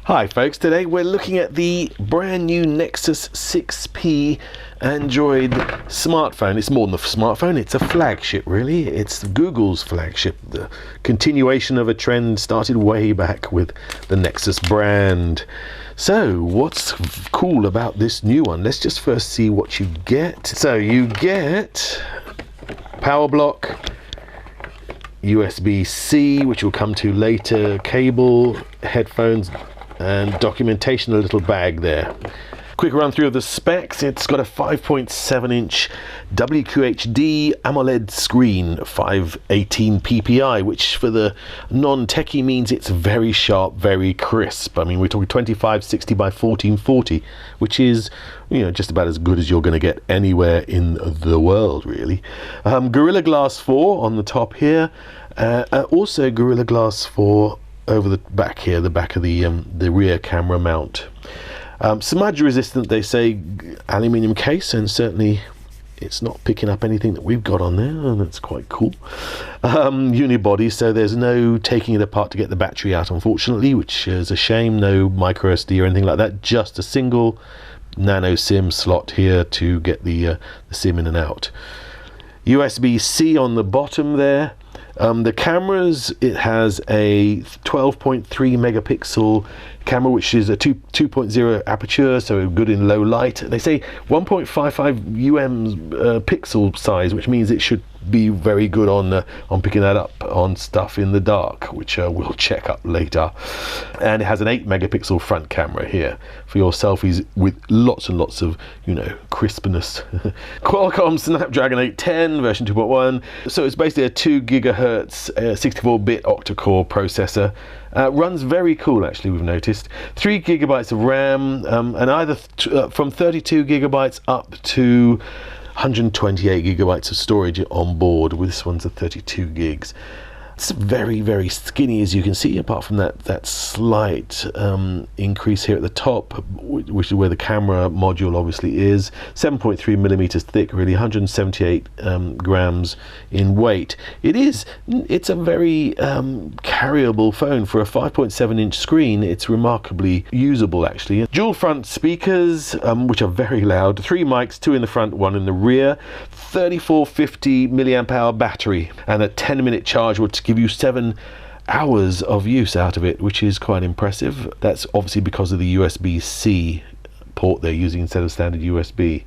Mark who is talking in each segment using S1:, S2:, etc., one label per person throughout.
S1: Hi folks, today we're looking at the brand new Nexus 6P Android smartphone. It's more than a smartphone, it's a flagship really. It's Google's flagship. The continuation of a trend started way back with the Nexus brand. So what's cool about this new one? Let's just first see what you get. So you get power block, USBC, which we'll come to later, cable, headphones, and documentation, a little bag there. Quick run through of the specs. It's got a 5.7-inch WQHD AMOLED screen, 518 ppi, which for the non-techie means it's very sharp, very crisp. I mean, we're talking 2560 by 1440, which is, you know, just about as good as you're going to get anywhere in the world, really. Gorilla Glass 4 on the top here, also Gorilla Glass 4 over the back here, the back of the rear camera mount. Smudge resistant, they say, aluminium case, and certainly it's not picking up anything that we've got on there, and that's quite cool. Unibody, so there's no taking it apart to get the battery out, unfortunately, which is a shame. No micro SD or anything like that, just a single nano SIM slot here to get the SIM in and out. USB-C on the bottom there. The cameras, it has a 12.3 megapixel camera, which is a 2.0 aperture, so good in low light. They say 1.55 pixel size, which means it should be very good on picking that up on stuff in the dark, which we'll check up later. And it has an 8 megapixel front camera here for your selfies with lots and lots of, you know, crispness. Qualcomm Snapdragon 810 version 2.1, so it's basically a 2 gigahertz 64-bit octa-core processor. Runs very cool, actually, we've noticed. 3 gigabytes of RAM, and either from 32 gigabytes up to 128 gigabytes of storage on board. With this one's a 32 gigs. It's very, very skinny, as you can see, apart from that slight increase here at the top, which is where the camera module obviously is. 7.3 millimeters thick, really, 178 grams in weight. It's a very carryable phone. For a 5.7-inch screen, it's remarkably usable, actually. Dual front speakers, which are very loud. 3 mics, 2 in the front, 1 in the rear. 3450 milliamp hour battery, and a 10-minute charge would give you 7 hours of use out of it, which is quite impressive. That's obviously because of the USB-C port they're using instead of standard USB.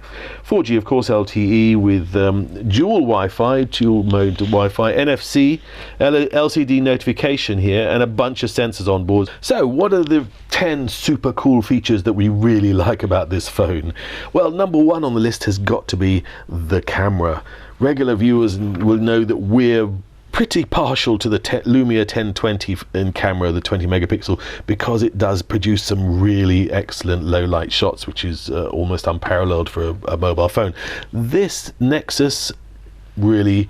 S1: 4G, of course, LTE with dual Wi-Fi, dual mode Wi-Fi, NFC, LCD notification here, and a bunch of sensors on board. So what are the 10 super cool features that we really like about this phone? Well, number one on the list has got to be the camera. Regular viewers will know that we're pretty partial to the Lumia 1020 in camera, the 20 megapixel, because it does produce some really excellent low light shots, which is almost unparalleled for a mobile phone. This Nexus really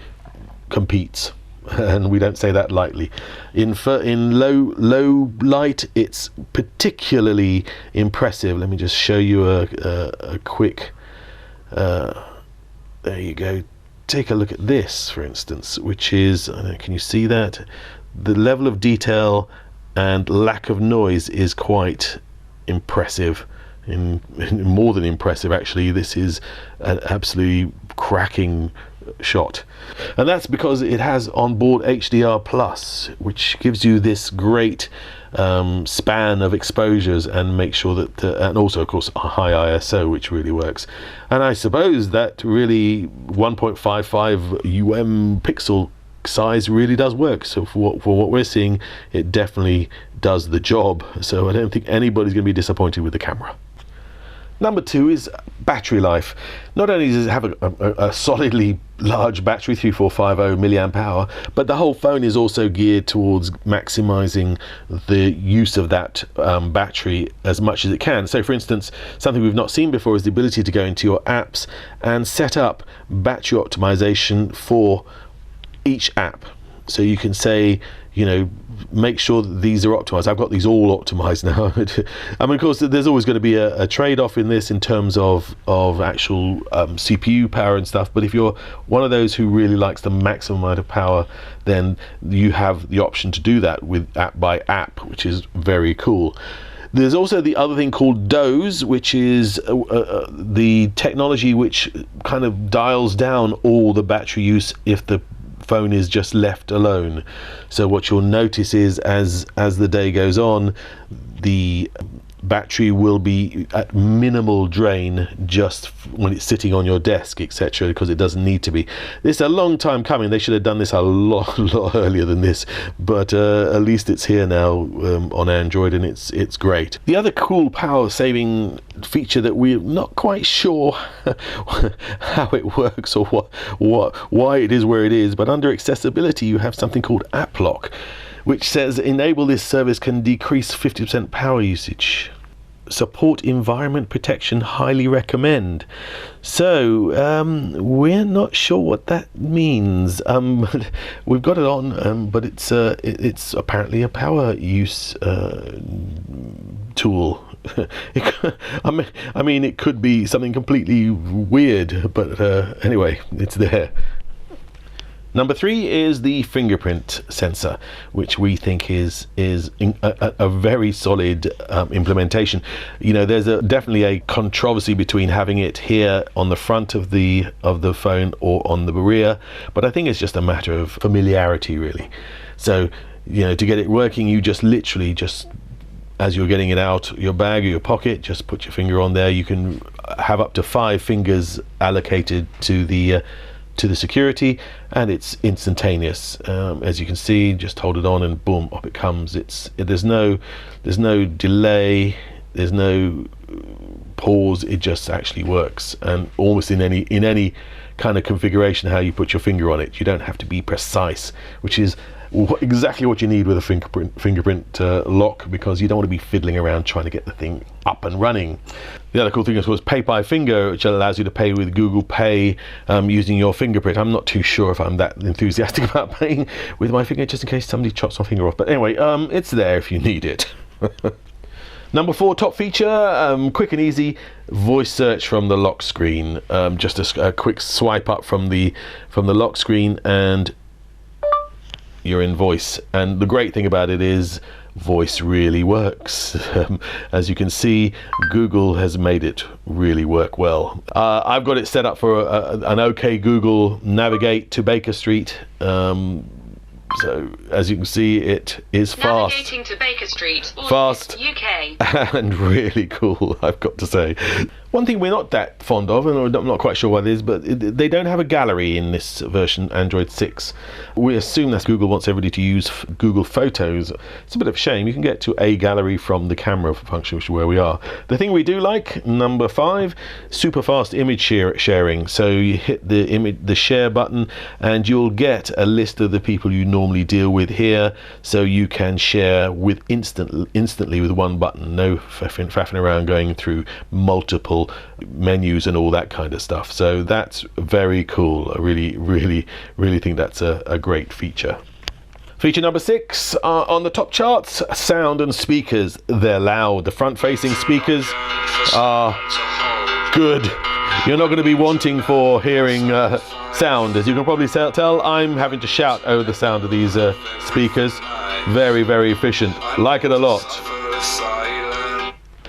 S1: competes, and we don't say that lightly. In low light, it's particularly impressive. Let me just show you a quick there you go. Take a look at this, for instance, which is, I don't know, can you see that? The level of detail and lack of noise is quite impressive, more than impressive, actually. This is an absolutely cracking shot, and that's because it has on board HDR plus, which gives you this great span of exposures, and make sure that and also, of course, a high ISO, which really works. And I suppose that really 1.55 pixel size really does work. So for what we're seeing, it definitely does the job. So I don't think anybody's going to be disappointed with the camera. Number two is battery life. Not only does it have a solidly large battery, 3450 milliamp hour, but the whole phone is also geared towards maximizing the use of that battery as much as it can. So for instance, something we've not seen before is the ability to go into your apps and set up battery optimization for each app. So you can say, you know, make sure that these are optimized. I've got these all optimized now. I mean, of course, there's always going to be a trade-off in this in terms of actual CPU power and stuff. But if you're one of those who really likes the maximum amount of power, then you have the option to do that with app by app, which is very cool. There's also the other thing called DOES, which is the technology which kind of dials down all the battery use if the phone is just left alone. So what you'll notice is as the day goes on, the battery will be at minimal drain just when it's sitting on your desk, etc., because it doesn't need to be. It's a long time coming. They should have done this a lot earlier than this, but at least it's here now on Android, and it's great. The other cool power saving feature that we're not quite sure how it works or why it is where it is, but under accessibility you have something called App Lock, which says enable this service can decrease 50% power usage. Support environment protection, highly recommend. So we're not sure what that means. We've got it on, but it's apparently a power use tool. I mean, it could be something completely weird, but anyway, it's there. Number 3 is the fingerprint sensor, which we think is a very solid implementation. You know, there's definitely a controversy between having it here on the front of the phone or on the rear, but I think it's just a matter of familiarity, really. So, you know, to get it working, you just literally as you're getting it out your bag or your pocket, just put your finger on there. You can have up to 5 fingers allocated to the security, and it's instantaneous. As you can see, just hold it on and boom, up it comes. There's no delay, there's no pause. It just actually works, and almost in any kind of configuration how you put your finger on it. You don't have to be precise, which is exactly what you need with a fingerprint lock, because you don't want to be fiddling around trying to get the thing up and running. The other cool thing, of course, Pay by Finger, which allows you to pay with Google Pay using your fingerprint. I'm not too sure if I'm that enthusiastic about paying with my finger, just in case somebody chops my finger off. But anyway, it's there if you need it. Number 4 top feature, quick and easy voice search from the lock screen. Just a quick swipe up from the lock screen and you're in voice. And the great thing about it is voice really works. As you can see, Google has made it really work well. I've got it set up for an OK Google navigate to Baker Street. So as you can see, it is fast.
S2: Navigating to Baker Street,
S1: fast,
S2: UK,
S1: and really cool, I've got to say. One thing we're not that fond of, and I'm not quite sure what it is, but they don't have a gallery in this version, Android 6. We assume that Google wants everybody to use Google Photos. It's a bit of a shame. You can get to a gallery from the camera function, which is where we are. The thing we do like, number 5, super fast image sharing. So you hit the share button and you'll get a list of the people you normally deal with here, so you can share with instantly with one button. No faffing around going through multiple menus and all that kind of stuff. So that's very cool. I really think that's a great feature. Feature number 6 on the top charts, sound and speakers. They're loud. The front-facing speakers are good. You're not going to be wanting for hearing sound. As you can probably tell, I'm having to shout over the sound of these speakers. Very, very efficient. Like it a lot.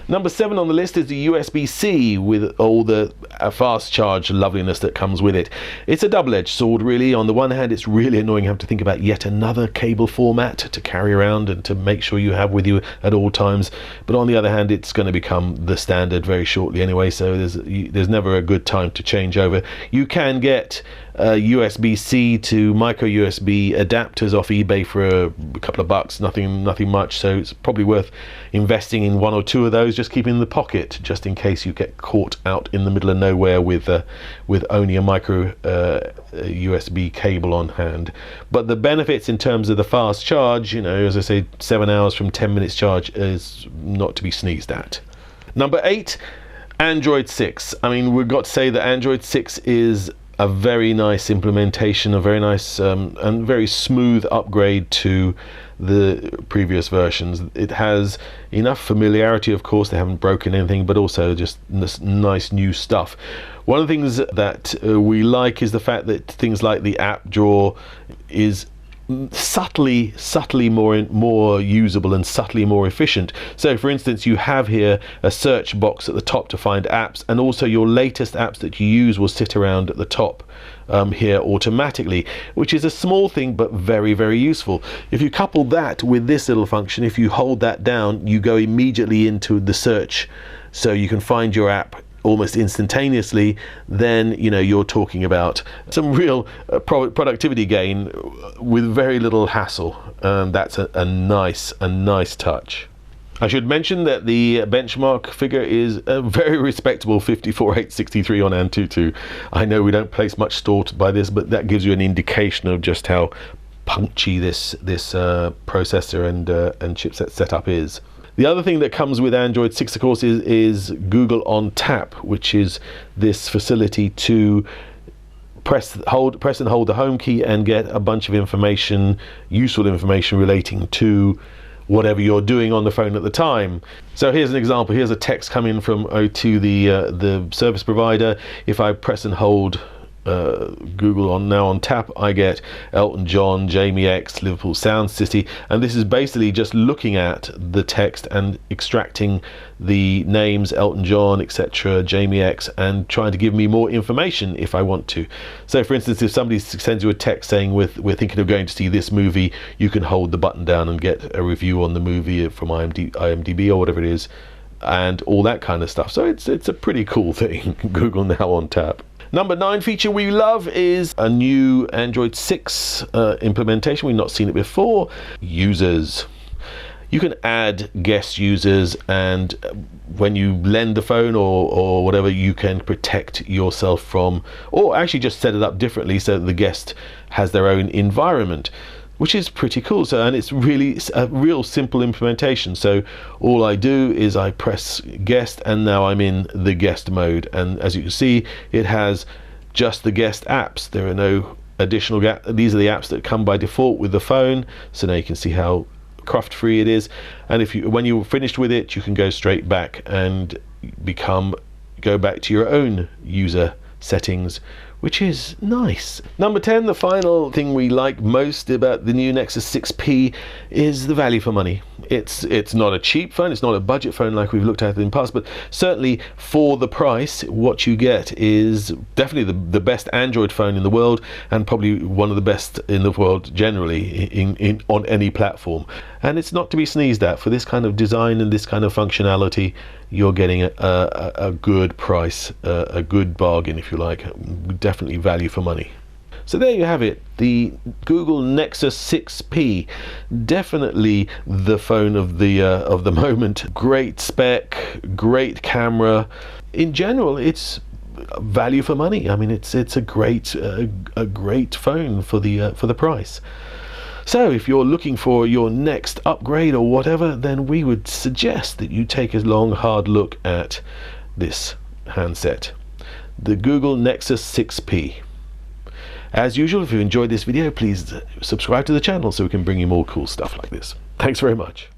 S1: Number 7 on the list is the USB-C with all the fast charge loveliness that comes with it. It's a double-edged sword, really. On the one hand, it's really annoying having to think about yet another cable format to carry around and to make sure you have with you at all times. But on the other hand, it's going to become the standard very shortly anyway, so there's never a good time to change over. You can get USB-C to micro USB adapters off eBay for a couple of bucks, nothing much, so it's probably worth investing in 1 or 2 of those, just keeping in the pocket just in case you get caught out in the middle of nowhere with only a micro USB cable on hand. But the benefits in terms of the fast charge, you know, as I say, 7 hours from 10 minutes charge is not to be sneezed at. Number 8, Android 6. I mean, we've got to say that Android 6 is a very nice implementation, a very nice and very smooth upgrade to the previous versions. It has enough familiarity, of course, they haven't broken anything, but also just this nice new stuff. One of the things that we like is the fact that things like the app drawer is subtly more usable and subtly more efficient. So for instance, you have here a search box at the top to find apps, and also your latest apps that you use will sit around at the top here automatically, which is a small thing but very, very useful. If you couple that with this little function, if you hold that down, you go immediately into the search, so you can find your app almost instantaneously. Then you're talking about some real productivity gain with very little hassle, and that's a nice touch. I should mention that the benchmark figure is a very respectable 54863 on Antutu. I know we don't place much store by this, but that gives you an indication of just how punchy this processor and chipset setup is. The other thing that comes with Android 6, of course, is Google on Tap, which is this facility to press and hold the home key and get a bunch of information, useful information relating to whatever you're doing on the phone at the time. So here's an example. Here's a text coming from O2, the service provider. If I press and hold Google on Tap, I get Elton John, Jamie X, Liverpool Sound City, and this is basically just looking at the text and extracting the names Elton John, etc., Jamie X, and trying to give me more information if I want to. So for instance, if somebody sends you a text saying we're thinking of going to see this movie, you can hold the button down and get a review on the movie from IMDb or whatever it is, and all that kind of stuff. So it's a pretty cool thing. Google Now on Tap. Number 9 feature we love is a new Android 6 implementation. We've not seen it before. Users. You can add guest users, and when you lend the phone or whatever, you can protect yourself from, or actually just set it up differently so that the guest has their own environment, which is pretty cool. So, and it's really a real simple implementation. So all I do is I press guest, and now I'm in the guest mode. And as you can see, it has just the guest apps. There are no additional these are the apps that come by default with the phone. So now you can see how craft free it is. And when you're finished with it, you can go straight back and go back to your own user settings, which is nice. Number 10, the final thing we like most about the new Nexus 6P is the value for money. It's not a cheap phone, it's not a budget phone like we've looked at in the past, but certainly for the price, what you get is definitely the best Android phone in the world, and probably one of the best in the world generally on any platform. And it's not to be sneezed at. For this kind of design and this kind of functionality, you're getting a good price, a good bargain, if you like. Definitely value for money. So there you have it, the Google Nexus 6P. Definitely the phone of the moment. Great spec, great camera. In general, it's value for money. I mean, it's a great phone for the price. So if you're looking for your next upgrade or whatever, then we would suggest that you take a long, hard look at this handset, the Google Nexus 6P. As usual, if you enjoyed this video, please subscribe to the channel so we can bring you more cool stuff like this. Thanks very much.